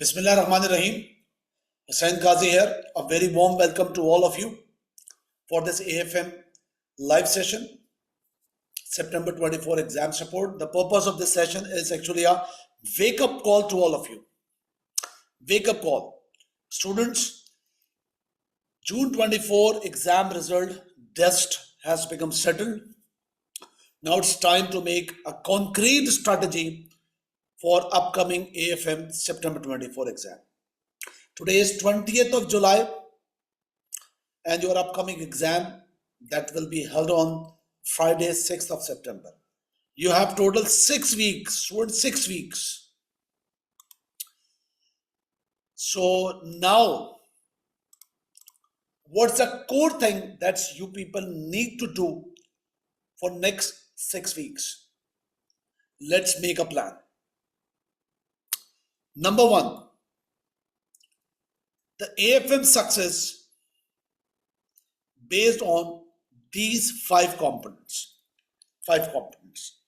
Bismillah Rahman Rahim. Hussain Qazi here. A very warm welcome to all of you for this AFM live session, September 24 exam support. The purpose of this session is actually a wake up call to all of you. Wake up call. Students, June 24 exam result dust has become settled. Now it's time to make a concrete strategy for upcoming AFM September 24 exam. Today is 20th of July and your upcoming exam that will be held on Friday 6th of September. You have total 6 weeks, 6 weeks. So now, what's the core thing that you people need to do for next 6 weeks? Let's make a plan. Number one, the AFM success based on these 5 components. 5 components.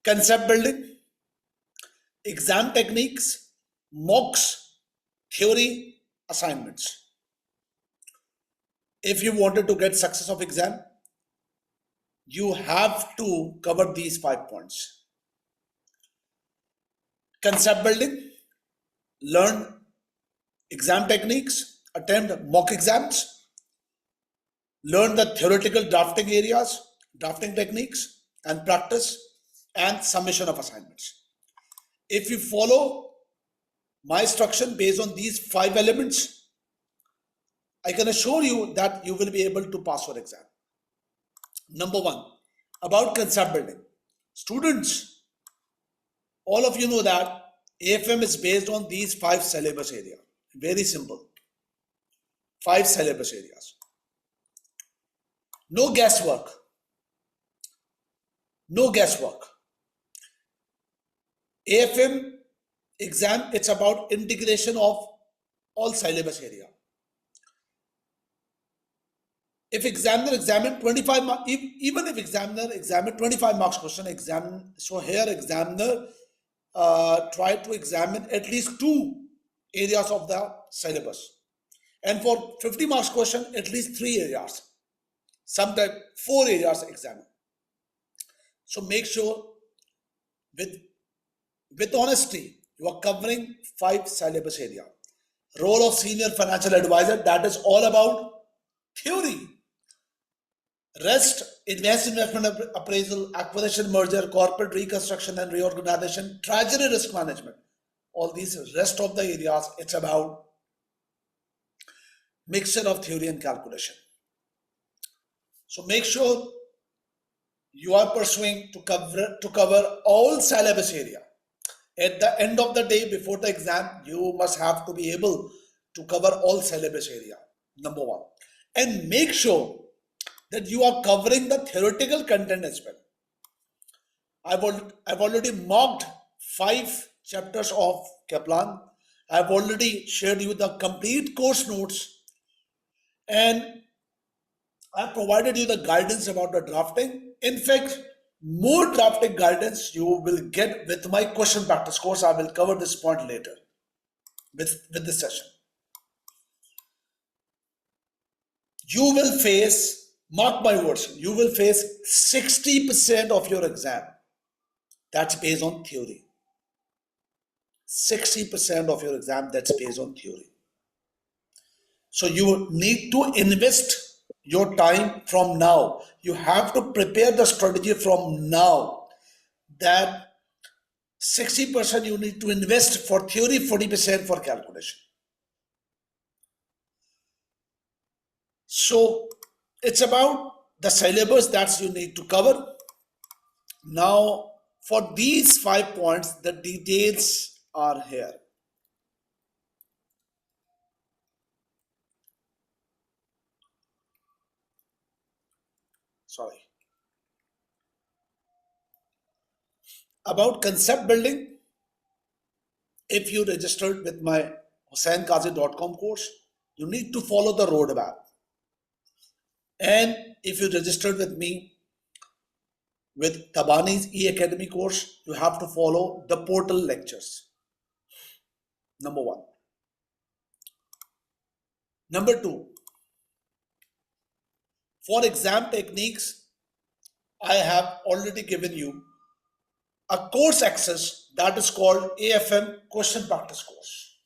Concept building, exam techniques, mocks, theory, assignments. If you wanted to get success of exam, you have to cover these 5 points. Concept building, learn exam techniques, attempt mock exams, learn the theoretical drafting areas, drafting techniques, and practice and submission of assignments. If you follow my instruction based on these 5 elements, I can assure you that you will be able to pass your exam. Number one, about concept building. Students, all of you know that AFM is based on these 5 syllabus areas. Very simple. 5 syllabus areas. No guesswork. No guesswork. AFM exam, it's about integration of all syllabus area. If examiner examine 25 marks, even if examiner examine 25 marks question, so here examiner try to examine at least 2 areas of the syllabus, and for 50 marks question at least 3 areas, sometimes 4 areas examine. So make sure with honesty you are covering 5 syllabus area. Role of senior financial advisor, that is all about theory. Rest, advanced investment appraisal, acquisition, merger, corporate reconstruction and reorganization, treasury risk management. All these rest of the areas, it's about mixture of theory and calculation. So make sure you are pursuing to cover all syllabus area. At the end of the day, before the exam, you must have to be able to cover all syllabus area. Number one, and make sure that you are covering the theoretical content as well. I've already mocked 5 chapters of Kaplan. I've already shared you the complete course notes, and I provided you the guidance about the drafting. In fact, more drafting guidance you will get with my question practice course. I will cover this point later with this session. You will face, mark my words, you will face 60% of your exam. That's based on theory. 60% of your exam, that's based on theory. So you need to invest your time from now. You have to prepare the strategy from now. That 60% you need to invest for theory, 40% for calculation. So it's about the syllabus that you need to cover. Now, for these 5 points, the details are here. Sorry. About concept building, if you registered with my HusseinQazi.com course, you need to follow the roadmap. And if you registered with me with Tabani's e-Academy course, you have to follow the portal lectures. Number one. Number two, for exam techniques, I have already given you a course access that is called AFM question practice course.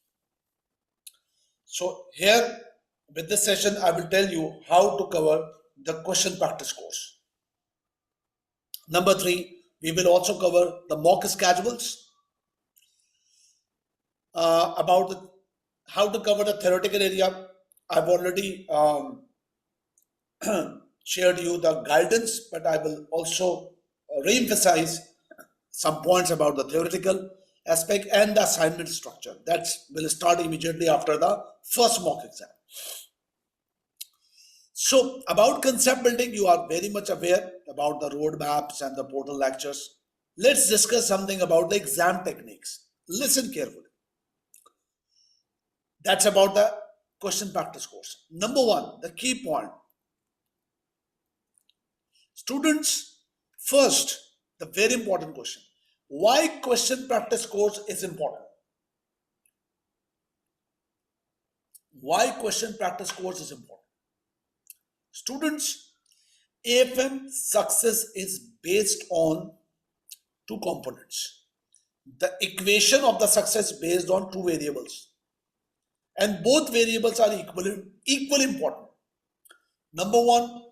So here with this session, I will tell you how to cover the question practice course. Number three, we will also cover the mock schedules, about how to cover the theoretical area. I've already shared you the guidance, but I will also re-emphasize some points about the theoretical aspect and the assignment structure. That will start immediately after the first mock exam. So about concept building, you are very much aware about the roadmaps and the portal lectures. Let's discuss something about the exam techniques. Listen carefully. That's about the question practice course. Number one, the key point. Students, first, the very important question. Why question practice course is important? Why question practice course is important? Students, AFM success is based on two components. The equation of the success based on two variables, and both variables are equally important. Number one,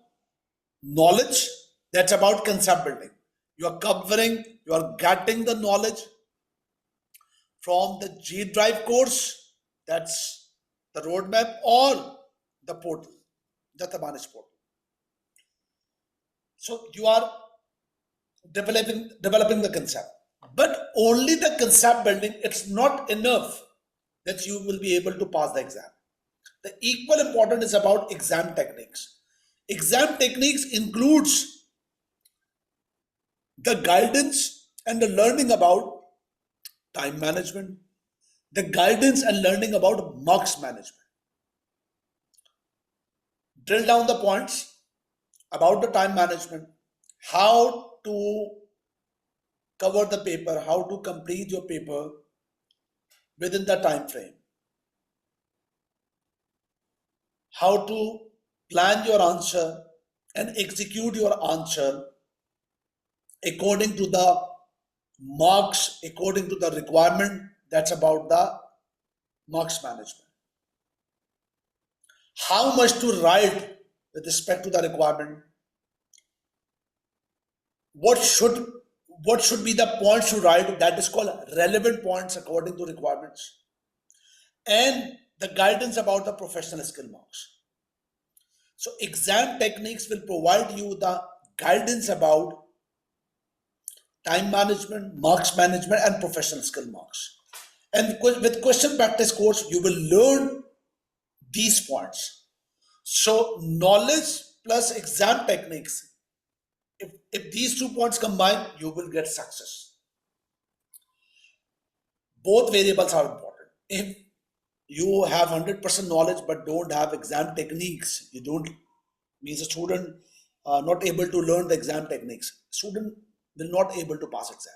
knowledge. That's about concept building. You are getting the knowledge from the G Drive course, that's the roadmap, or the portal, the Tabanish portal. So you are developing the concept, but only the concept building. It's not enough that you will be able to pass the exam. The equal important is about exam techniques. Exam techniques includes the guidance and the learning about time management, the guidance and learning about marks management. Drill down the points about the time management, how to cover the paper, how to complete your paper within the time frame, how to plan your answer and execute your answer according to the marks, according to the requirement. That's about the marks management. How much to write with respect to the requirement, what should be the points to write, that is called relevant points according to requirements, and the guidance about the professional skill marks. So exam techniques will provide you the guidance about time management, marks management, and professional skill marks. And with question practice course, you will learn these points. So knowledge plus exam techniques, if these 2 points combine, you will get success. Both variables are important. If you have 100% knowledge but don't have exam techniques, you don't, means a student not able to learn the exam techniques, student will not able to pass exam,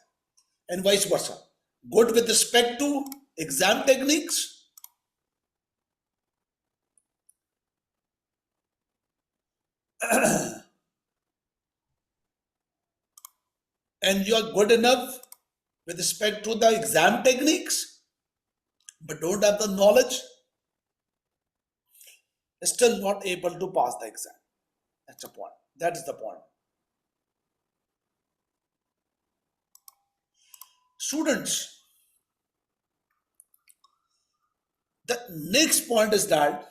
and vice versa. Good with respect to exam techniques, and you are good enough with respect to the exam techniques but don't have the knowledge, still not able to pass the exam. That's the point. That is the point. Students, the next point is that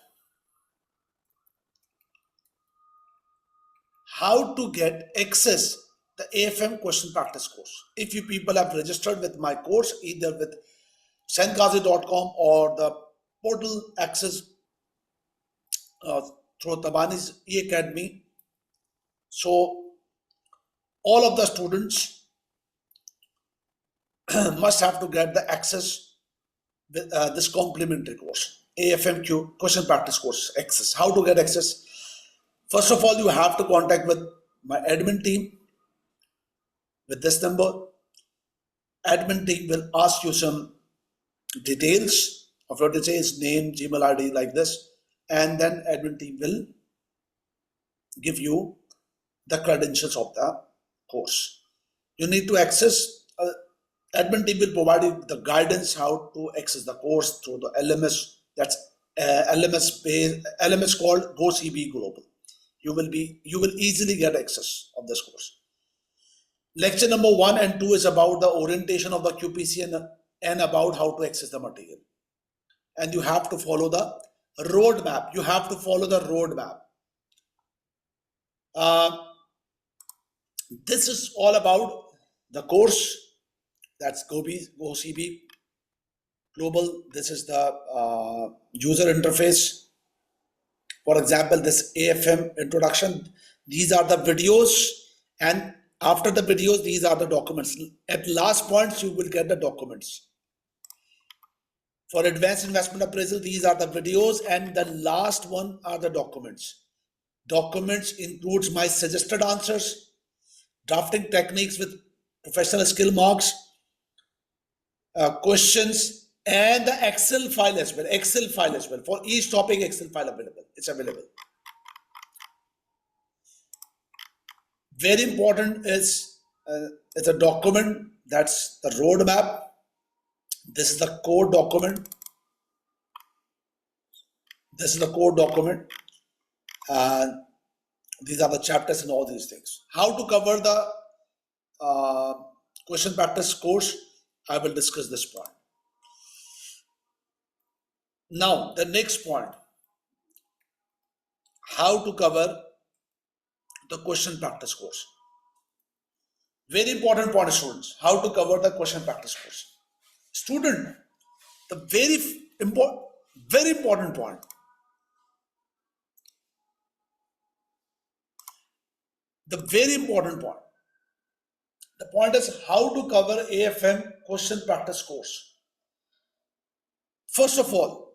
how to get access the AFM question practice course. If you people have registered with my course, either with senghazi.com or the portal access through Tabani's e-academy, so all of the students must have to get the access with this complimentary course, AFMQ question practice course access. How to get access? First of all, you have to contact with my admin team with this number. Admin team will ask you some details of what it says, name, Gmail ID like this, and then admin team will give you the credentials of the course. You need to access, admin team will provide you the guidance how to access the course through the LMS. That's LMS called GoCB Global. You will easily get access of this course. Lecture number 1 and 2 is about the orientation of the QPC and about how to access the material. And you have to follow the roadmap. You have to follow the roadmap. This is all about the course. That's GoCB Global. This is the user interface. For example, this AFM introduction. These are the videos, and after the videos, these are the documents. At last points, you will get the documents. For advanced investment appraisal, these are the videos, and the last one are the documents. Documents includes my suggested answers, drafting techniques with professional skill marks, questions, and the Excel file as well. Excel file as well. For each topic, Excel file available. It's available. Very important is it's a document. That's the roadmap. This is the core document. This is the core document. These are the chapters and all these things. How to cover the question practice course, I will discuss this point. Now, the next point, how to cover the question practice course. Very important point, students, how to cover the question practice course. Student, the very important point. The very important point. The point is how to cover AFM question practice course. First of all,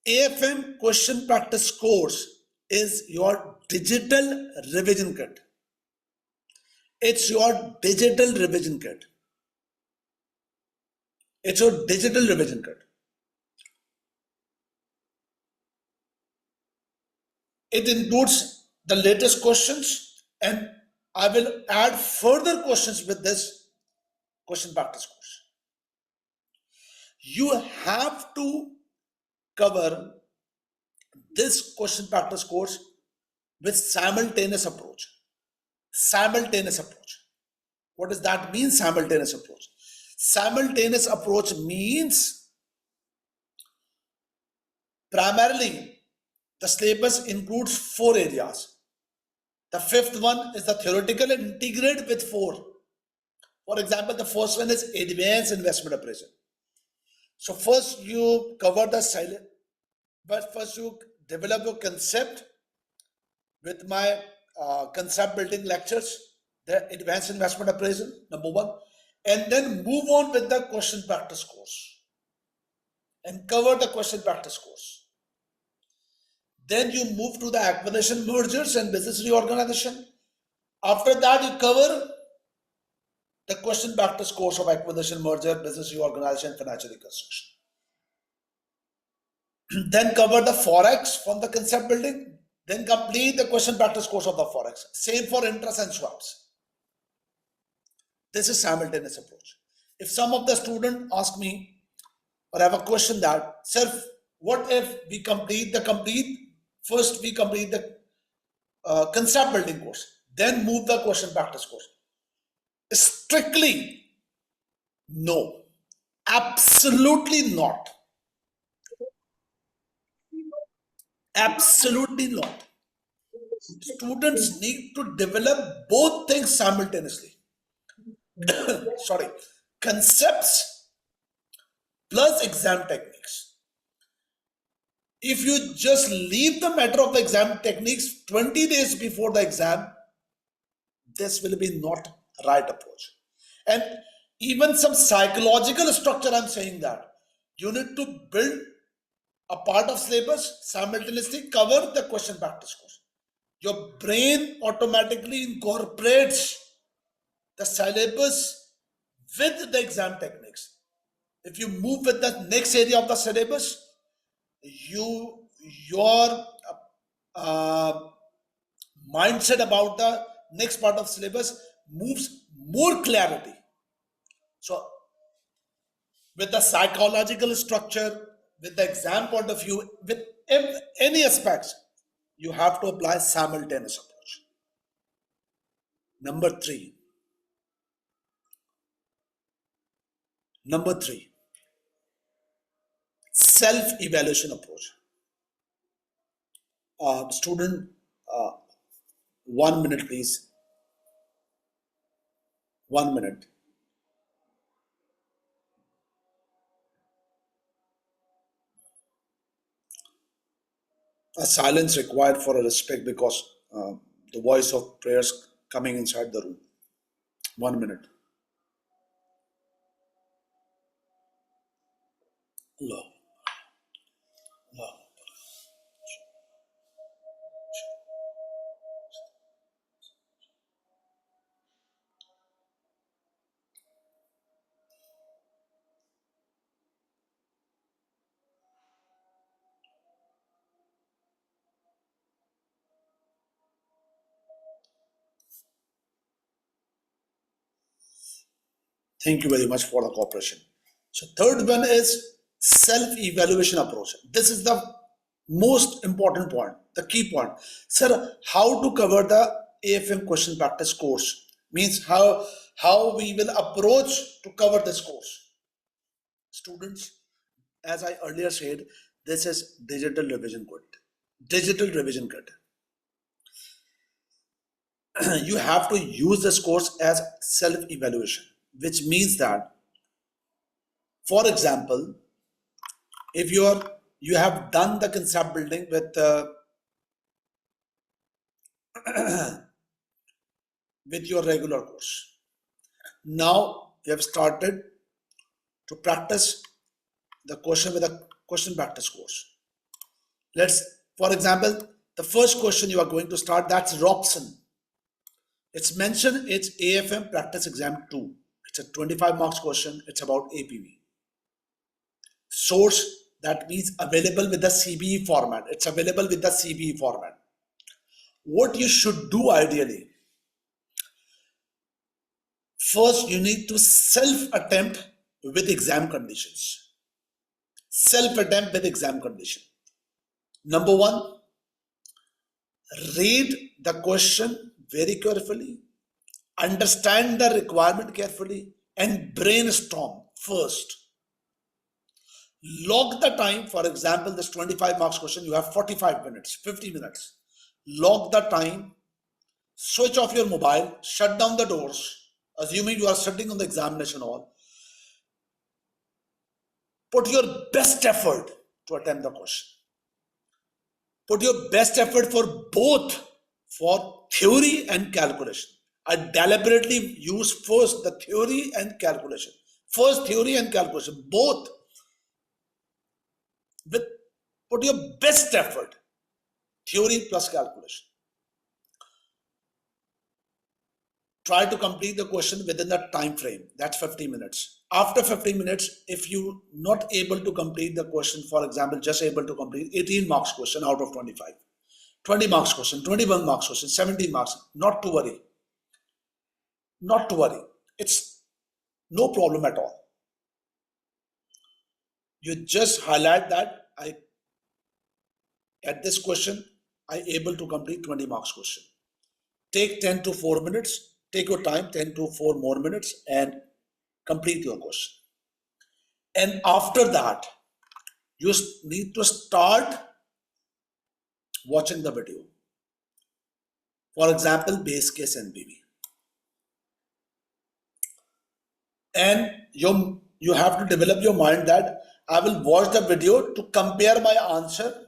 AFM question practice course is your digital revision kit. It's your digital revision kit. It's your digital revision kit. It includes the latest questions, and I will add further questions with this question practice course. You have to cover this question practice course with simultaneous approach. Simultaneous approach. What does that mean, simultaneous approach? Simultaneous approach means primarily the syllabus includes 4 areas. The 5th one is the theoretical and integrated with 4. For example, the first one is advanced investment appraisal. So first you cover the silent, but first you develop your concept with my concept building lectures, the advanced investment appraisal, number 1, and then move on with the question practice course and cover the question practice course. Then you move to the acquisition, mergers and business reorganization. After that, you cover the question practice course of acquisition, merger, business reorganization, financial reconstruction. Then cover the forex from the concept building. Then complete the question practice course of the forex. Same for interest and swaps. This is simultaneous approach. If some of the students ask me or have a question that, sir, what if we first we complete the concept building course, then move the question practice course? Strictly no, absolutely not. Absolutely not. Students need to develop both things simultaneously. Sorry, concepts plus exam techniques. If you just leave the matter of the exam techniques 20 days before the exam, this will be not right approach. And even some psychological structure, I'm saying that you need to build a part of syllabus, simultaneously cover the question practice course. Your brain automatically incorporates the syllabus with the exam techniques. If you move with the next area of the syllabus, your uh, mindset about the next part of syllabus moves more clarity. So with the psychological structure, with the exam point of view, with any aspects, you have to apply simultaneous approach. Number three, number three, self-evaluation approach. Student, uh, 1 minute, please. 1 minute. A silence required for a respect because the voice of prayers coming inside the room. 1 minute. Allah, Allah. Thank you very much for the cooperation. So third one is self-evaluation approach. This is the most important point, the key point. Sir, how to cover the AFM question practice course? Means how we will approach to cover this course. Students, as I earlier said, this is digital revision kit. Digital revision kit. You have to use this course as self-evaluation, which means that, for example, if you have done the concept building with your regular course, now you have started to practice the question with a question practice course. Let's, for example, the first question you are going to start, that's Robson. It's mentioned, it's AFM practice exam 2. It's a 25 marks question. It's about APV. Source, that means available with the CBE format. It's available with the CBE format. What you should do ideally, first you need to self-attempt with exam conditions. Self-attempt with exam condition. Number one, read the question very carefully, understand the requirement carefully, and brainstorm first. Log the time. For example, this 25 marks question, you have 45 minutes, 50 minutes. Log the time, switch off your mobile, shut down the doors, assuming you are sitting on the examination hall. Put your best effort to attempt the question. Put your best effort for both, for theory and calculation. I deliberately use first the theory and calculation. First theory and calculation, both. With put your best effort, theory plus calculation. Try to complete the question within that time frame. That's 50 minutes. After 50 minutes, if you not able to complete the question, for example, just able to complete 18 marks question out of 25, 20 marks question, 21 marks question, 17 marks, not to worry. Not to worry. It's no problem at all. You just highlight that at this question, I able to complete 20 marks question. Take 10 to 4 minutes. Take your time, 10 to 4 more minutes, and complete your question. And after that, you need to start watching the video. For example, base case NPV. And you have to develop your mind that I will watch the video to compare my answer.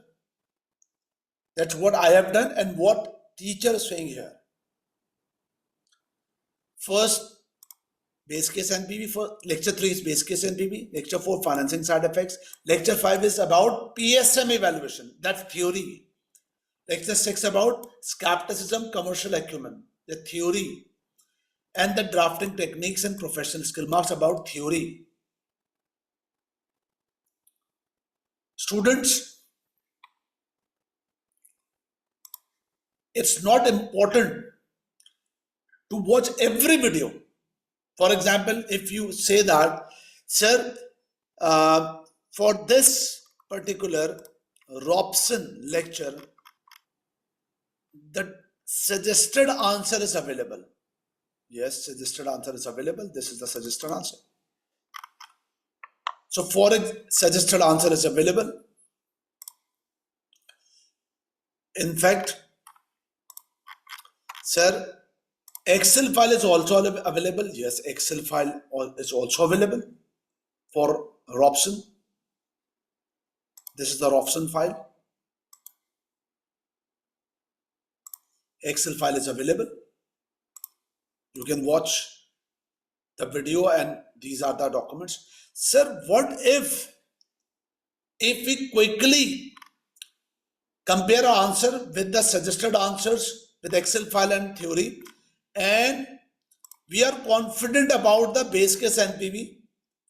That's what I have done and what teacher is saying here. First, base case NPV. For lecture 3 is base case NPV. Lecture 4, financing side effects. Lecture 5 is about PSM evaluation. That's theory. Lecture 6 about skepticism, commercial acumen. The theory. And the drafting techniques and professional skill marks about theory. Students, it's not important to watch every video. For example, if you say that, sir, for this particular Robson lecture, the suggested answer is available. Yes, suggested answer is available. This is the suggested answer. So for suggested answer is available. In fact, sir, Excel file is also available. Yes, Excel file is also available for Robson. This is the Robson file. Excel file is available. You can watch the video and these are the documents. Sir, what if we quickly compare our answer with the suggested answers with Excel file and theory, and we are confident about the base case NPV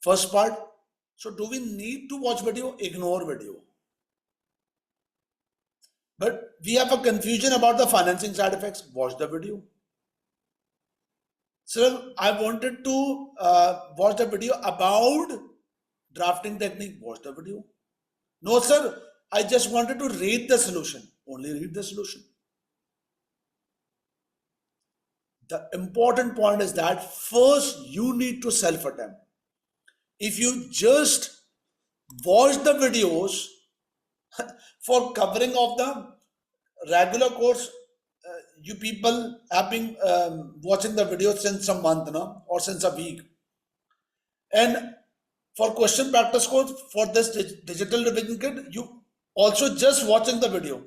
first part? So do we need to watch video? Ignore video. But we have a confusion about the financing side effects. Watch the video. Sir, I wanted to watch the video about drafting technique. Watch the video. No, sir, I just wanted to read the solution. Only read the solution. The important point is that first you need to self-attempt. If you just watch the videos for covering of the regular course, you people have been watching the videos since a month, no? Or since a week. And for question practice course, for this digital revision kit, you also just watching the video.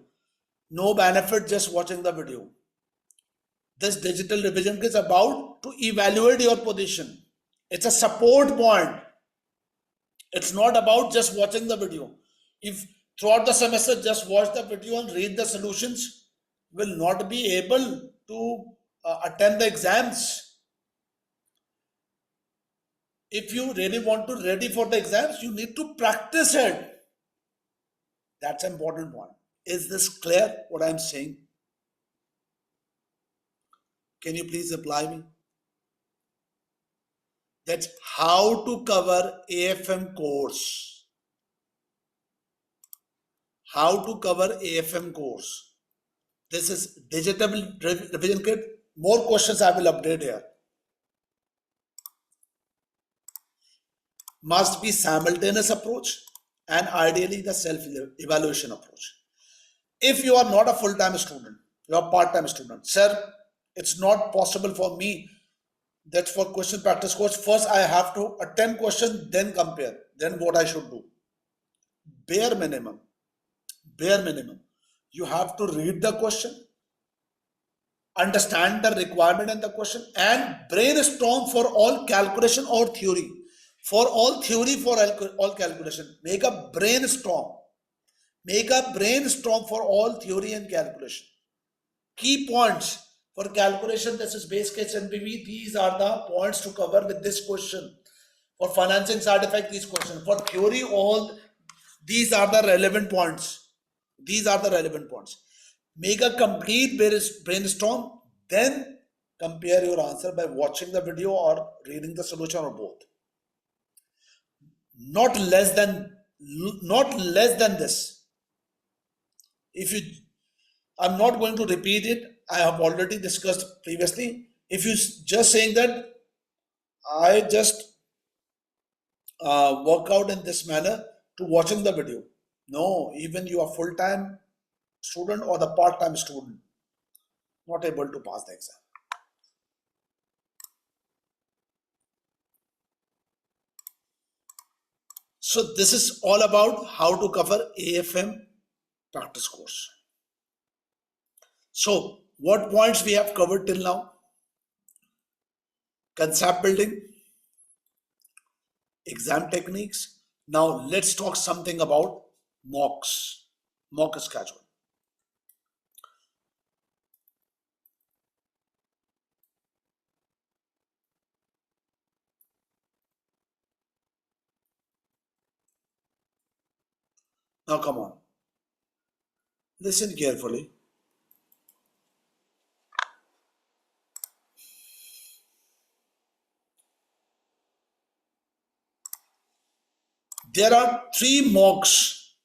No benefit just watching the video. This digital revision kit is about to evaluate your position. It's a support point. It's not about just watching the video. If throughout the semester just watch the video and read the solutions, will not be able to attend the exams. If you really want to ready for the exams, you need to practice it. That's an important point. Is this clear what I'm saying? Can you please reply me? That's how to cover AFM course. How to cover AFM course. This is digital revision kit. More questions I will update here. Must be simultaneous approach and ideally the self-evaluation approach. If you are not a full-time student, you are a part-time student, sir, it's not possible for me. That's for question practice course. First, I have to attempt question, then compare. Then what I should do? Bare minimum. Bare minimum. You have to read the question, understand the requirement in the question, and brainstorm for all calculation or theory. For all theory, for all calculation. Make a brainstorm. Make a brainstorm for all theory and calculation. Key points for calculation, this is base case NPV. These are the points to cover with this question. For financing side effect, these questions. For theory, all these are the relevant points. These are the relevant points. Make a complete brainstorm, then compare your answer by watching the video or reading the solution or both. Not less than this. If you, I'm not going to repeat it. I have already discussed previously. If you just saying that I just work out in this manner to watching the video. No, even you are full-time student or the part-time student, not able to pass the exam. So this is all about how to cover AFM practice course. So what points we have covered till now? Concept building, exam techniques. Now let's talk something about mock schedule. Now come on, listen carefully. There are three mocks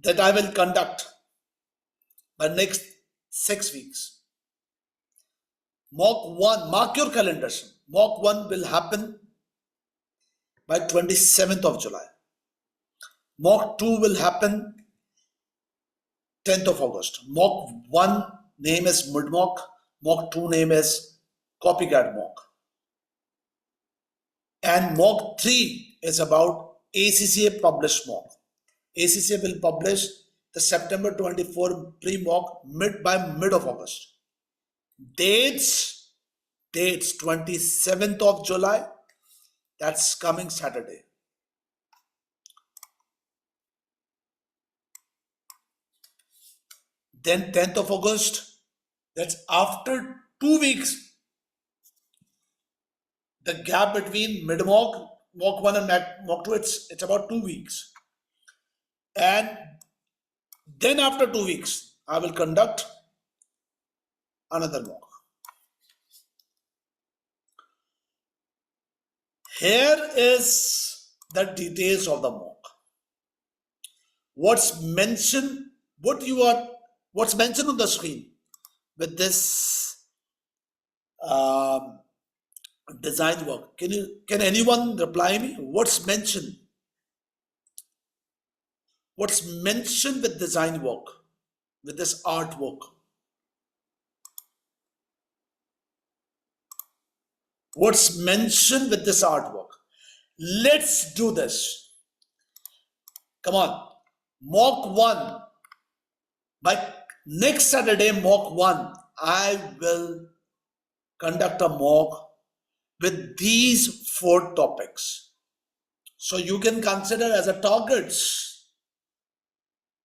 that I will conduct by next 6 weeks. Mock 1, mark your calendars. Mock 1 will happen by 27th of July. Mock 2 will happen 10th of August. Mock 1 name is mid mock. Mock 2 name is copycat mock. And mock 3 is about ACCA published mock. ACCA will publish the September 24 pre-mock by mid of August. Dates 27th of July, that's coming Saturday. Then 10th of August, that's after 2 weeks. The gap between mid mock, mock 1 and mock 2, it's about 2 weeks. And then after 2 weeks, I will conduct another mock. Here is the details of the mock. What's mentioned on the screen with this design work? Can anyone reply me? What's mentioned? What's mentioned with design work, with this artwork? What's mentioned with this artwork? Let's do this. Come on. Mock 1. By next Saturday, mock 1, I will conduct a mock with these 4 topics. So you can consider as a targets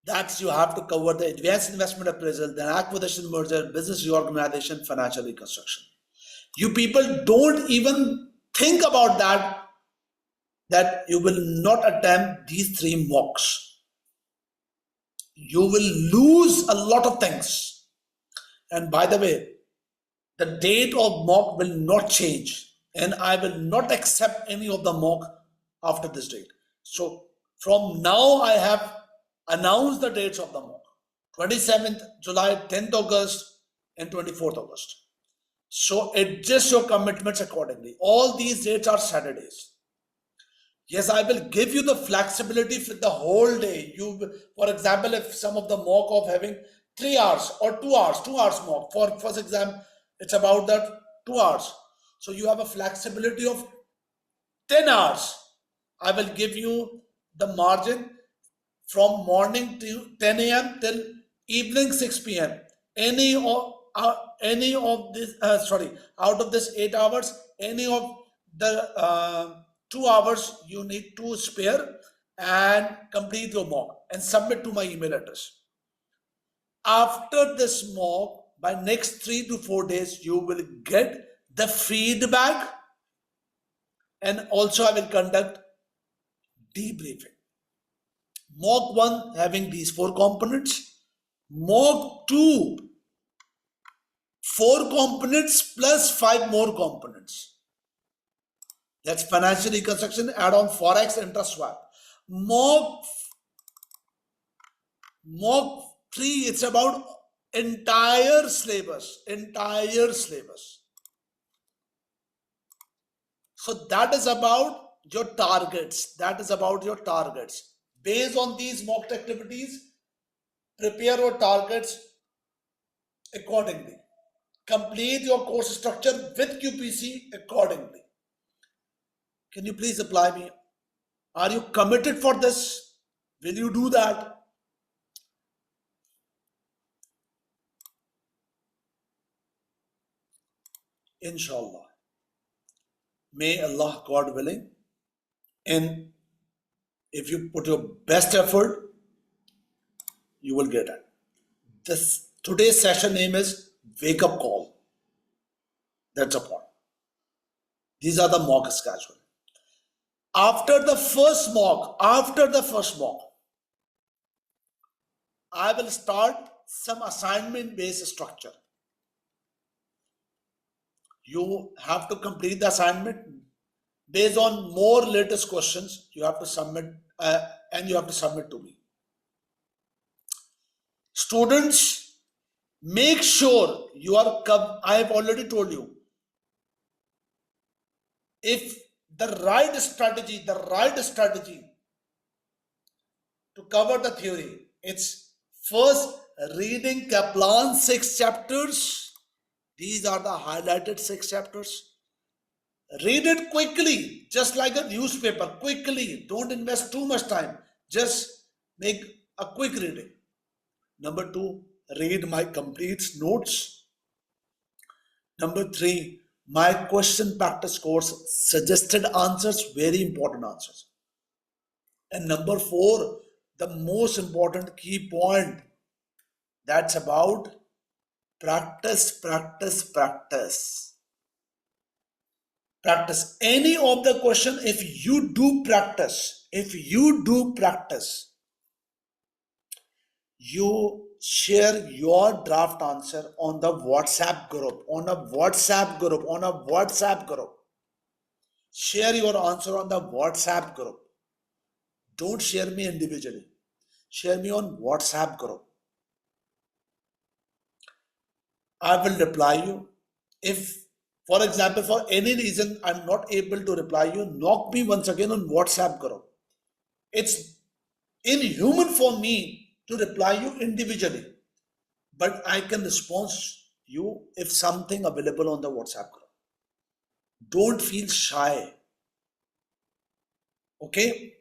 that you have to cover the advanced investment appraisal, then acquisition, merger, business reorganization, financial reconstruction. You people don't even think about that you will not attempt these 3 mocks. You will lose a lot of things. And by the way, the date of mock will not change, and I will not accept any of the mock after this date. So from now I have announced the dates of the mock: 27th July, 10th August, and 24th August. So adjust your commitments accordingly. All these dates are Saturdays. Yes, I will give you the flexibility for the whole day. For example, if some of the mock of having 3 hours or 2 hours, 2 hours mock. For first exam, it's about that 2 hours. So you have a flexibility of 10 hours. I will give you the margin from morning to 10 a.m. till evening 6 p.m. Any of this, out of this 8 hours, any of the 2 hours you need to spare and complete your mock and submit to my email address. After this mock, by next 3 to 4 days, you will get the feedback, and also I will conduct debriefing. Mock 1 having these 4 components, mock 2 4 components plus 5 more components. That's financial reconstruction, add-on forex, interest swap. Mock 3, it's about entire syllabus. So that is about your targets. Based on these mock activities, prepare your targets accordingly. Complete your course structure with QPC accordingly. Can you please apply me? Are you committed for this? Will you do that? Inshallah. May Allah, God willing, and if you put your best effort, you will get it. Today's session name is Wake Up Call. That's a point. These are the mock schedule. After the first mock, I will start some assignment based structure. You have to complete the assignment based on more latest questions. You have to submit, and you have to submit to me. Students, make sure you are. I have already told you, if the right strategy to cover the theory, it's first reading Kaplan's 6 chapters. These are the highlighted 6 chapters. Read it quickly, just like a newspaper. Quickly, don't invest too much time. Just make a quick reading. Number two, read my complete notes. Number three, my question practice course suggested answers, very important answers. And number four, the most important key point, that's about practice, practice, practice. Practice any of the question. If you do practice, you share your draft answer on the WhatsApp group, share your answer on the WhatsApp group. Don't share me individually, share me on WhatsApp group. I will reply you. If, for example, for any reason I'm not able to reply you, knock me once again on WhatsApp group. It's inhuman for me to reply you individually, but I can respond you if something available on the WhatsApp group. Don't feel shy. Okay?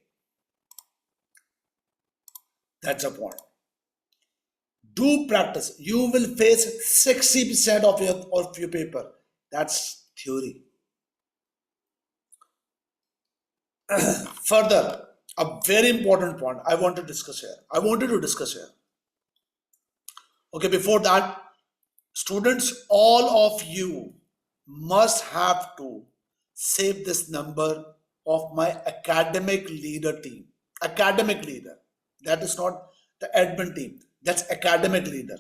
That's a point. Do practice. You will face 60% of your paper. That's theory. Further, a very important point I wanted to discuss here. Okay, before that, students, all of you must have to save this number of my academic leader team. Academic leader. That is not the admin team. That's academic leader.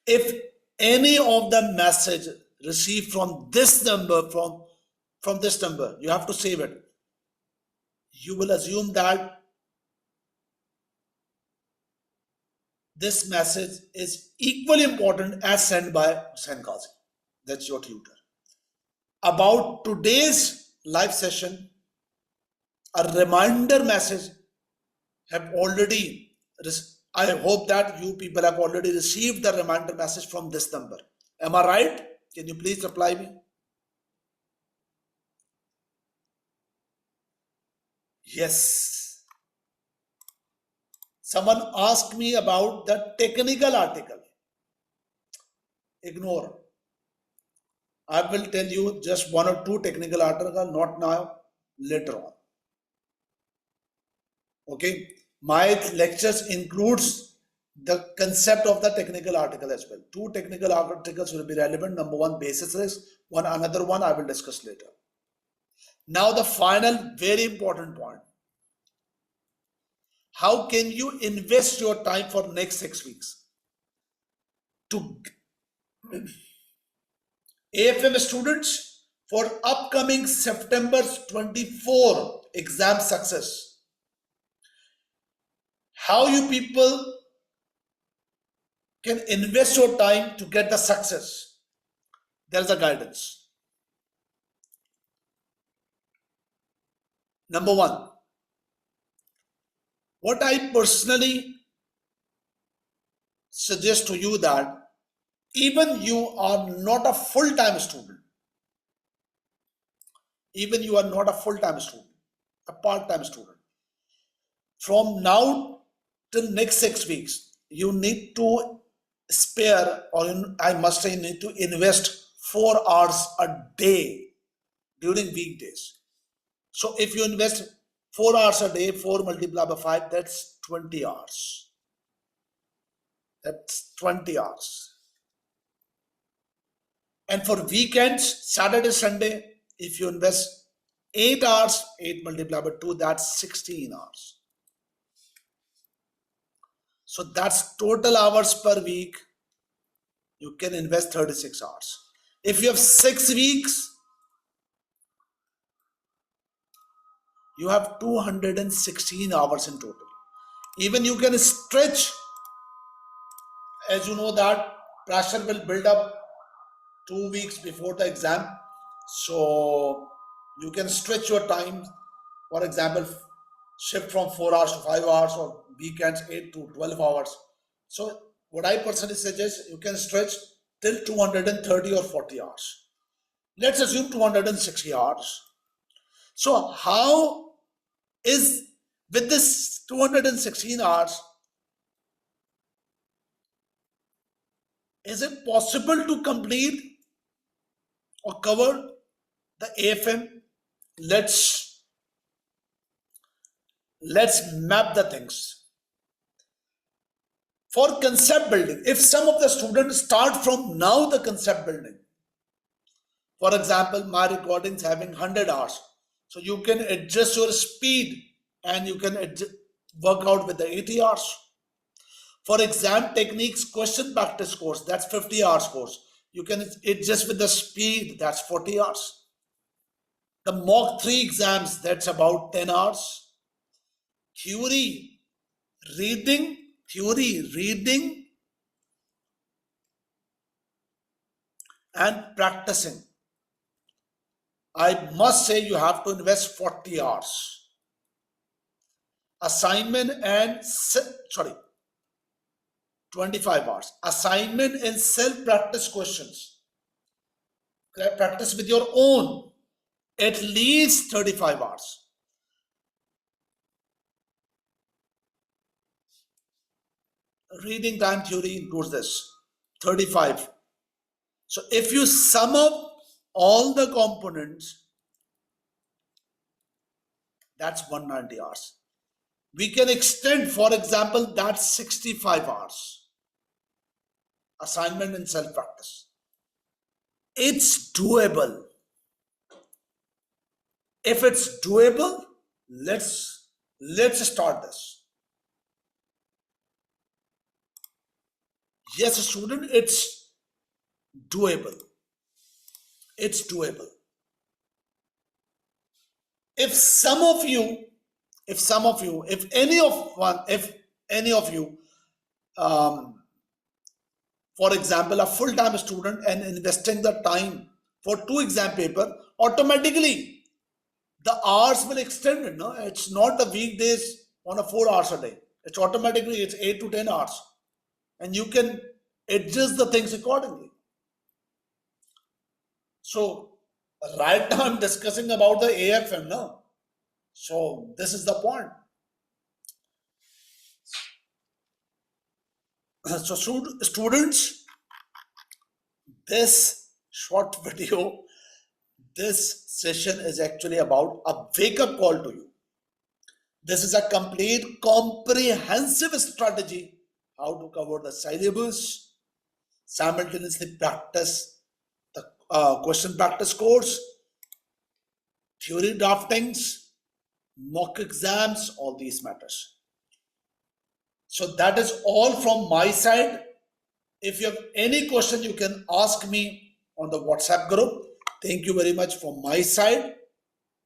If any of the message received from this number, from this number, you have to save it. You will assume that this message is equally important as sent by Hussain Qazi. That's your tutor. About today's live session, a reminder message have already, I hope that you people have already received the reminder message from this number. Am I right? Can you please reply me? Yes. Someone asked me about the technical article. Ignore. I will tell you just one or two technical articles, not now, later on. Okay. My lectures includes the concept of the technical article as well. Two technical articles will be relevant. Number one, basis risk. Another one I will discuss later. Now the final very important point. How can you invest your time for next 6 weeks? To AFM students, for upcoming September 24 exam success, how you people can invest your time to get the success. There's a guidance. Number one, what I personally suggest to you that even you are not a full-time student, a part-time student, from now till next 6 weeks, you need to spare, or I must say, you need to invest 4 hours a day during weekdays. So if you invest 4 hours a day, 4 multiplied by 5, that's 20 hours. That's 20 hours. And for weekends, Saturday, Sunday, if you invest 8 hours, 8 multiplied by 2, that's 16 hours. So that's total hours per week. You can invest 36 hours. If you have 6 weeks, you have 216 hours in total. Even you can stretch, as you know that pressure will build up 2 weeks before the exam. So you can stretch your time. For example, shift from 4 hours to 5 hours, or weekends 8 to 12 hours. So what I personally suggest, you can stretch till 230 or 40 hours. Let's assume 260 hours. So how is, with this 216 hours, is it possible to complete or cover the AFM? Let's map the things. For concept building, if some of the students start from now the concept building, for example, my recording is having 100 hours, so you can adjust your speed and you can work out with the 80 hours. For exam techniques question practice course, that's 50 hours course, you can adjust with the speed, that's 40 hours. The mock 3 exams, that's about 10 hours. Theory reading and practicing, I must say you have to invest 40 hours. Assignment and 25 hours. Assignment and self practice questions. Practice with your own, at least 35 hours. Reading time theory includes this 35. So if you sum up all the components, that's 190 hours. We can extend, for example, that's 65 hours. Assignment and self practice. It's doable. If it's doable, let's start this. Yes, student, it's doable. It's doable. If any of you, for example, a full-time student and investing the time for 2 exam paper, automatically the hours will extend it. No, it's not the weekdays on a 4 hours a day. It's automatically, it's 8 to 10 hours, and you can adjust the things accordingly. So right now I'm discussing about the AFM now. So this is the point. So students, this short video, this session is actually about a wake-up call to you. This is a complete comprehensive strategy how to cover the syllabus, simultaneously practice the question practice course, theory draftings, mock exams, all these matters. So that is all from my side. If you have any question, you can ask me on the WhatsApp group. Thank you very much from my side.